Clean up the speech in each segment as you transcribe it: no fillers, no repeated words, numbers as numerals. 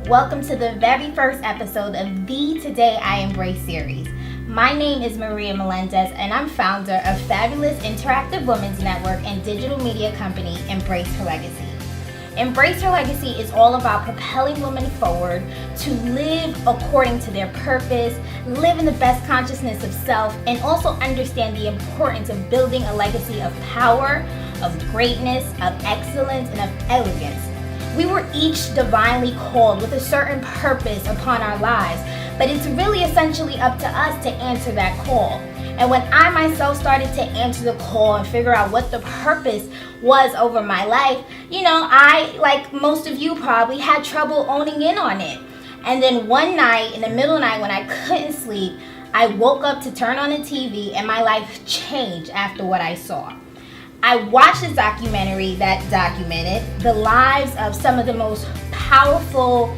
Welcome to the very first episode of the Today I Embrace series. My name is Maria Melendez and I'm founder of fabulous interactive women's network and digital media company Embrace Her Legacy. Embrace Her Legacy is all about propelling women forward to live according to their purpose, live in the best consciousness of self, and also understand the importance of building a legacy of power, of greatness, of excellence, and of elegance. We were each divinely called with a certain purpose upon our lives, but it's really essentially up to us to answer that call. And when I myself started to answer the call and figure out what the purpose was over my life, I, like most of you probably, had trouble owning in on it. And then one night, in the middle of the night when I couldn't sleep, I woke up to turn on the TV and my life changed after what I saw. I watched a documentary that documented the lives of some of the most powerful,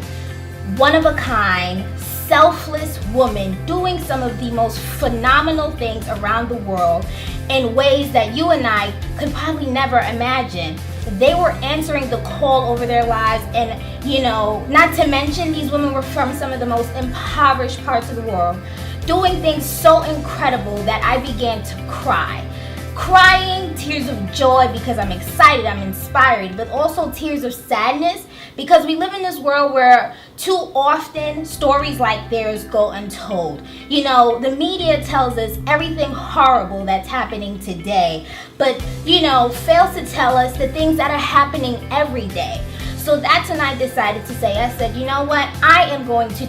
one-of-a-kind, selfless women doing some of the most phenomenal things around the world in ways that you and I could probably never imagine. They were answering the call over their lives, and not to mention these women were from some of the most impoverished parts of the world, doing things so incredible that I began to cry. Crying tears of joy because I'm excited, I'm inspired, but also tears of sadness because we live in this world where too often stories like theirs go untold. The media tells us everything horrible that's happening today, but fails to tell us the things that are happening every day. So that's when I decided to say, I said, you know what, I'm going to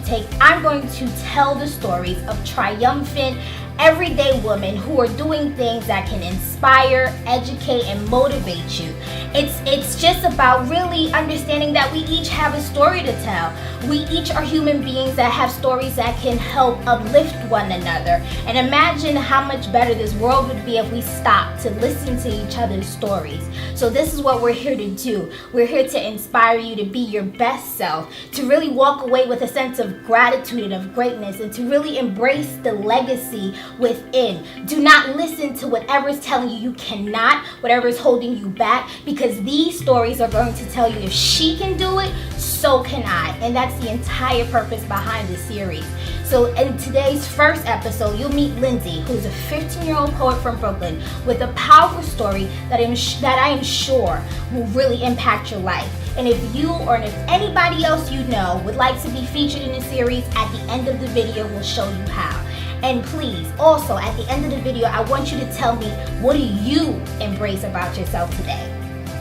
tell the stories of triumphant, everyday women who are doing things that can inspire, educate, and motivate you. It's just about really understanding that we each have a story to tell. We each are human beings that have stories that can help uplift one another. And imagine how much better this world would be if we stopped to listen to each other's stories. So this is what we're here to do. We're here to inspire you to be your best self, to really walk away with a sense of gratitude and of greatness, and to really embrace the legacy within. Do not listen to whatever is telling you cannot, whatever is holding you back, because these stories are going to tell you if she can do it, so can I. And that's the entire purpose behind this series. So in today's first episode, you'll meet Lindsey, who's a 15-year-old poet from Brooklyn with a powerful story that I am sure will really impact your life. And if you or if anybody else you know would like to be featured in the series, at the end of the video, we'll show you how. And please, also, at the end of the video, I want you to tell me, what do you embrace about yourself today?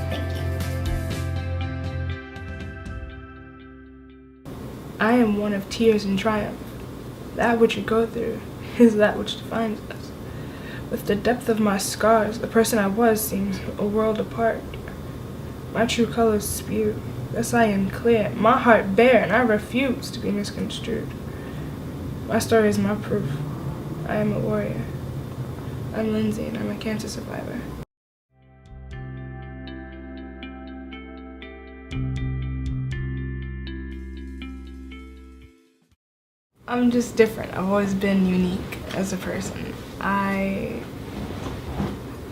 Thank you. I am one of tears and triumph. That which you go through is that which defines us. With the depth of my scars, the person I was seems a world apart. My true colors spew. Thus I am clear, my heart bare, and I refuse to be misconstrued. My story is my proof. I am a warrior. I'm Lindsey, and I'm a cancer survivor. I'm just different. I've always been unique as a person. I'm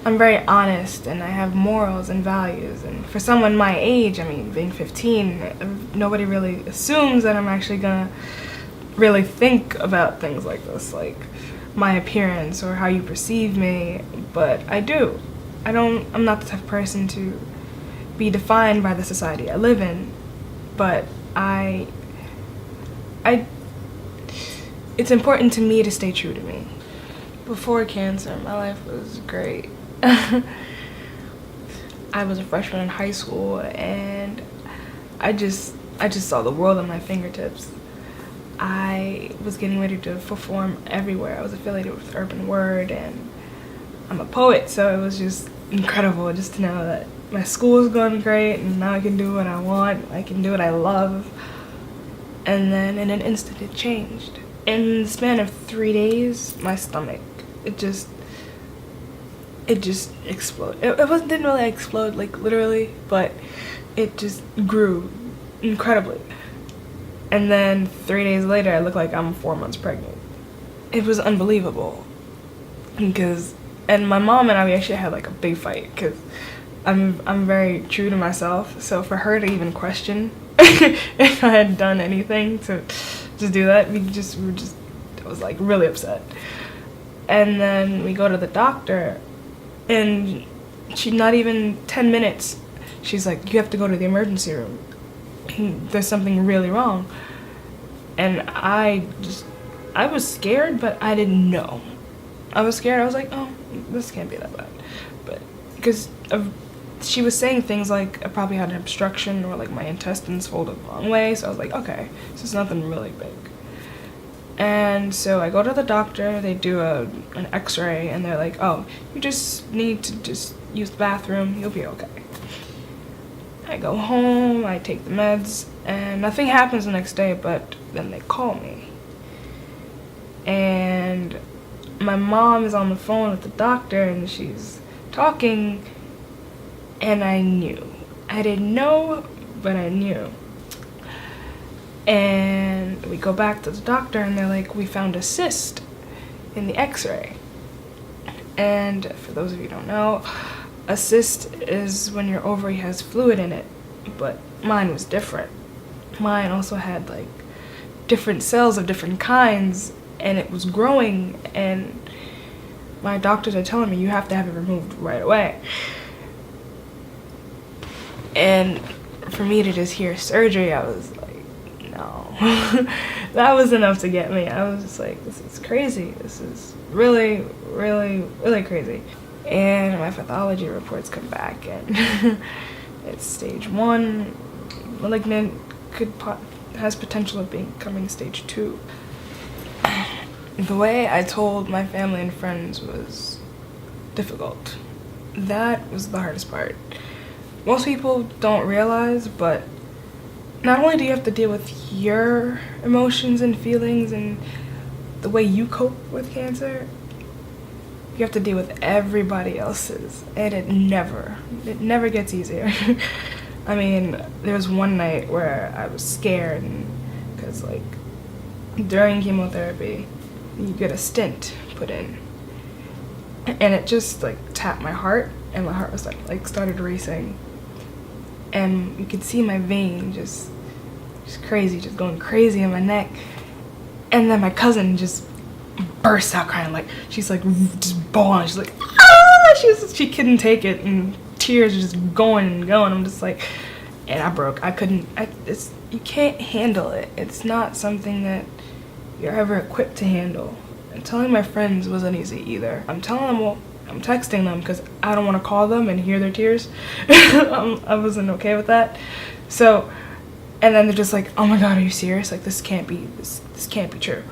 very honest, and I have morals and values. And for someone my age, being 15, nobody really assumes that I'm actually gonna really think about things like this, like my appearance or how you perceive me, but I do. I'm not the type of person to be defined by the society I live in, but it's important to me to stay true to me. Before cancer, my life was great. I was a freshman in high school, and I just saw the world at my fingertips. I was getting ready to perform everywhere. I was affiliated with Urban Word, and I'm a poet, so it was just incredible just to know that my school was going great, and now I can do what I want, I can do what I love. And then in an instant it changed. In the span of 3 days, my stomach, it just exploded. It didn't really explode, like literally, but it just grew incredibly. And then 3 days later, I look like I'm 4 months pregnant. It was unbelievable. And my mom and I, we actually had like a big fight because I'm very true to myself. So for her to even question if I had done anything to just do that. I was like really upset. And then we go to the doctor, and she, not even 10 minutes, she's like, you have to go to the emergency room. There's something really wrong. And I was scared, but I didn't know. I was scared. I was like, oh, this can't be that bad. But because she was saying things like I probably had an obstruction, or like my intestines folded the wrong way. So I was like, okay, this is nothing really big. And so I go to the doctor, they do an x-ray, and they're like, oh, you just need to just use the bathroom, you'll be okay. I go home, I take the meds, and nothing happens the next day, but then they call me. And my mom is on the phone with the doctor, and she's talking, and I knew. I didn't know, but I knew. And we go back to the doctor, and they're like, we found a cyst in the x-ray. And for those of you who don't know, a cyst is when your ovary has fluid in it, but mine was different. Mine also had like different cells of different kinds, and it was growing, and my doctors are telling me you have to have it removed right away. And for me to just hear surgery, I was like, no. That was enough to get me. I was just like, this is crazy. This is really, really, really crazy. And my pathology reports come back, and it's stage 1. Malignant has potential of becoming stage 2. The way I told my family and friends was difficult. That was the hardest part. Most people don't realize, but not only do you have to deal with your emotions and feelings and the way you cope with cancer, you have to deal with everybody else's, and it never gets easier. I mean, there was one night where I was scared, because like during chemotherapy, you get a stent put in, and it just like tapped my heart, and my heart was like started racing, and you could see my vein just crazy, just going crazy in my neck. And then my cousin just bursts out crying, like she's like just bawling. She's like, ah! She couldn't take it, and tears are just going and going. I'm just like, and I broke. You can't handle it. It's not something that you're ever equipped to handle. And telling my friends wasn't easy either. I'm texting them because I don't want to call them and hear their tears. I wasn't okay with that. So, and then they're just like, oh my God, are you serious? Like, this can't be true.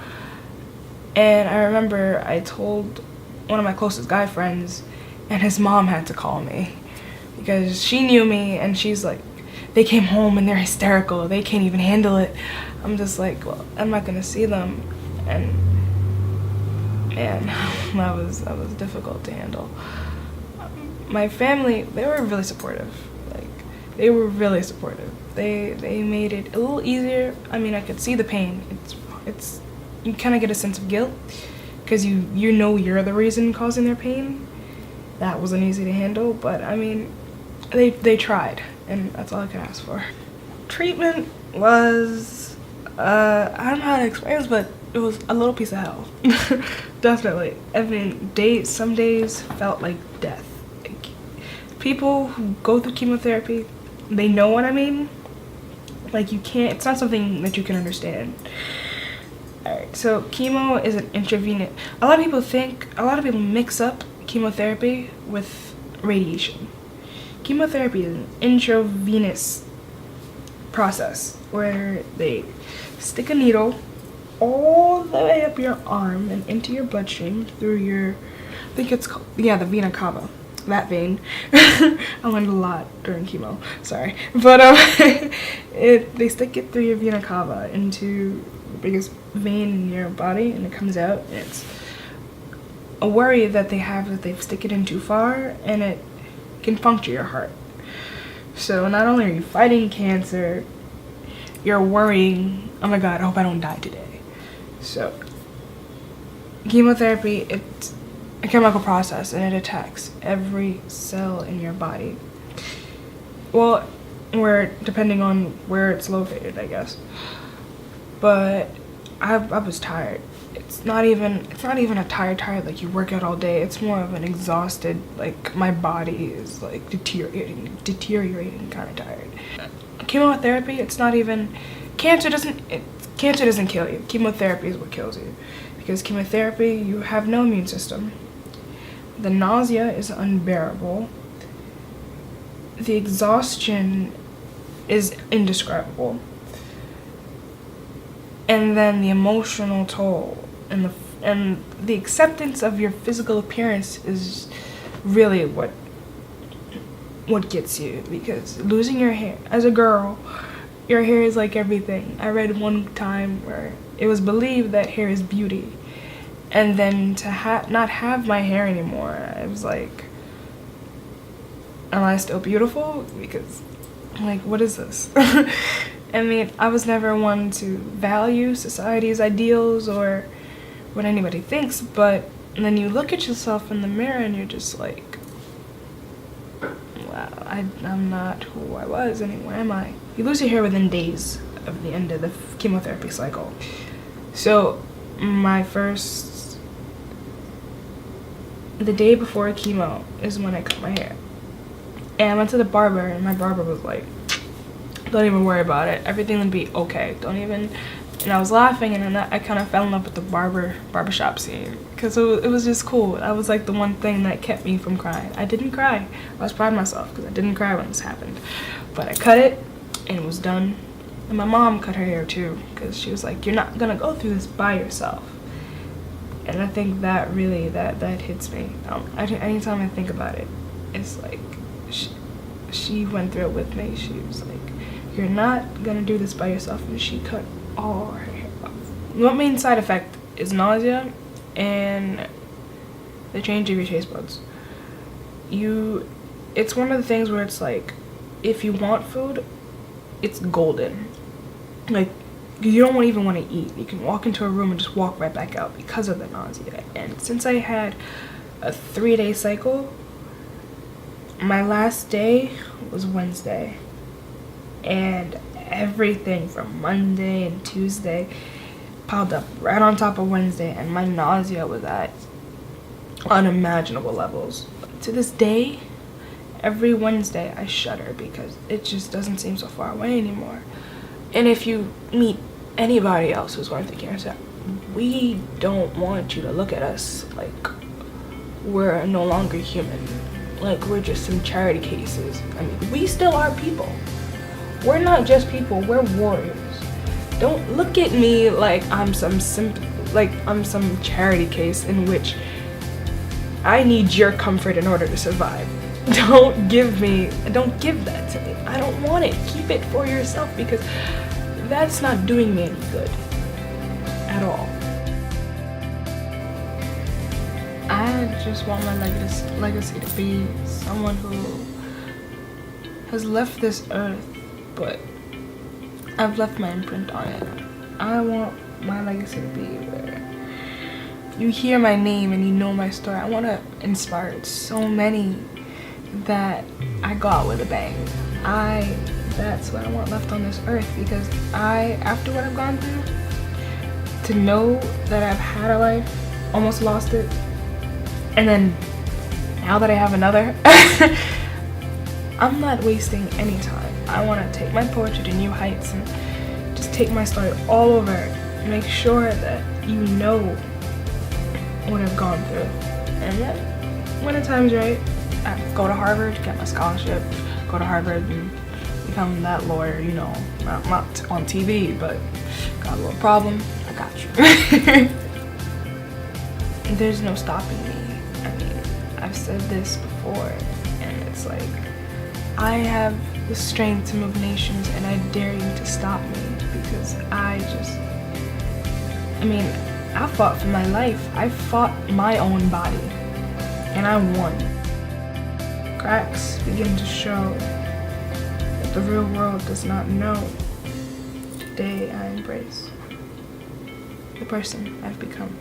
And I remember I told one of my closest guy friends, and his mom had to call me because she knew me, and she's like, they came home and they're hysterical. They can't even handle it. I'm just like, well, I'm not gonna see them. And man, that was difficult to handle. My family, they were really supportive. They were really supportive. They made it a little easier. I mean, I could see the pain. It's you kind of get a sense of guilt because you know you're the reason causing their pain. That wasn't easy to handle, but I mean, they tried, and that's all I could ask for. Treatment was I don't know how to explain this, but it was a little piece of hell. Definitely. I mean, some days felt like death. Like, people who go through chemotherapy, they know what I mean. Like, it's not something that you can understand. Alright, so chemo is an intravenous. A lot of people mix up chemotherapy with radiation. Chemotherapy is an intravenous process where they stick a needle all the way up your arm and into your bloodstream through your, I think it's called, the vena cava, that vein. I learned a lot during chemo, sorry. But they stick it through your vena cava into the biggest vein in your body, and it comes out, and it's a worry that they have that they stick it in too far, and it can puncture your heart. So not only are you fighting cancer, you're worrying, oh my God, I hope I don't die today. So, chemotherapy, it's a chemical process, and it attacks every cell in your body. Well, where depending on where it's located, I guess. But I was tired. It's not even a tired like you work out all day. It's more of an exhausted, like my body is like deteriorating kind of tired. Chemotherapy, it's not even cancer doesn't kill you. Chemotherapy is what kills you, because chemotherapy, you have no immune system. The nausea is unbearable. The exhaustion is indescribable. And then the emotional toll and the acceptance of your physical appearance is really what gets you, because losing your hair as a girl, your hair is like everything. I read one time where it was believed that hair is beauty, and then to not have my hair anymore, I was like, am I still beautiful? Because like, what is this? I mean, I was never one to value society's ideals or what anybody thinks, but then you look at yourself in the mirror and you're just like, wow, I'm not who I was anymore, am I? You lose your hair within days of the end of the chemotherapy cycle. So the day before chemo is when I cut my hair. And I went to the barber, and my barber was like, don't even worry about it. Everything will be okay. Don't even. And I was laughing, and then I kind of fell in love with the barbershop scene, because it was just cool. That was like the one thing that kept me from crying. I didn't cry. I was proud of myself because I didn't cry when this happened. But I cut it, and it was done. And my mom cut her hair too, because she was like, you're not gonna go through this by yourself. And I think that really that hits me. Anytime I think about it, it's like she went through it with me. She was like, you're not gonna do this by yourself, and she cut all her hair off. One main side effect is nausea and the change of your taste buds. It's one of the things where it's like, if you want food, it's golden. Like, you don't even want to eat. You can walk into a room and just walk right back out because of the nausea. And since I had a 3-day cycle, my last day was Wednesday. And everything from Monday and Tuesday piled up right on top of Wednesday, and my nausea was at unimaginable levels. To this day, every Wednesday I shudder because it just doesn't seem so far away anymore. And if you meet anybody else who's going through cancer, we don't want you to look at us like we're no longer human, like we're just some charity cases. I mean, we still are people. We're not just people, we're warriors. Don't look at me like I'm some charity case in which I need your comfort in order to survive. Don't give that to me. I don't want it. Keep it for yourself, because that's not doing me any good at all. I just want my legacy to be someone who has left this earth, but I've left my imprint on it. I want my legacy to be where you hear my name and you know my story. I want to inspire so many that I go out with a bang. That's what I want left on this earth, because after what I've gone through, to know that I've had a life, almost lost it, and then now that I have another, I'm not wasting any time. I want to take my poetry to new heights and just take my story all over, make sure that you know what I've gone through. And then when the time's right, I go to Harvard, get my scholarship, go to Harvard and become that lawyer, you know, not on TV, but got a little problem, I got you. There's no stopping me. I mean, I've said this before, and it's like, I have the strength to move nations, and I dare you to stop me, because I fought for my life. I fought my own body, and I won. Cracks begin to show that the real world does not know. Today I embrace the person I've become.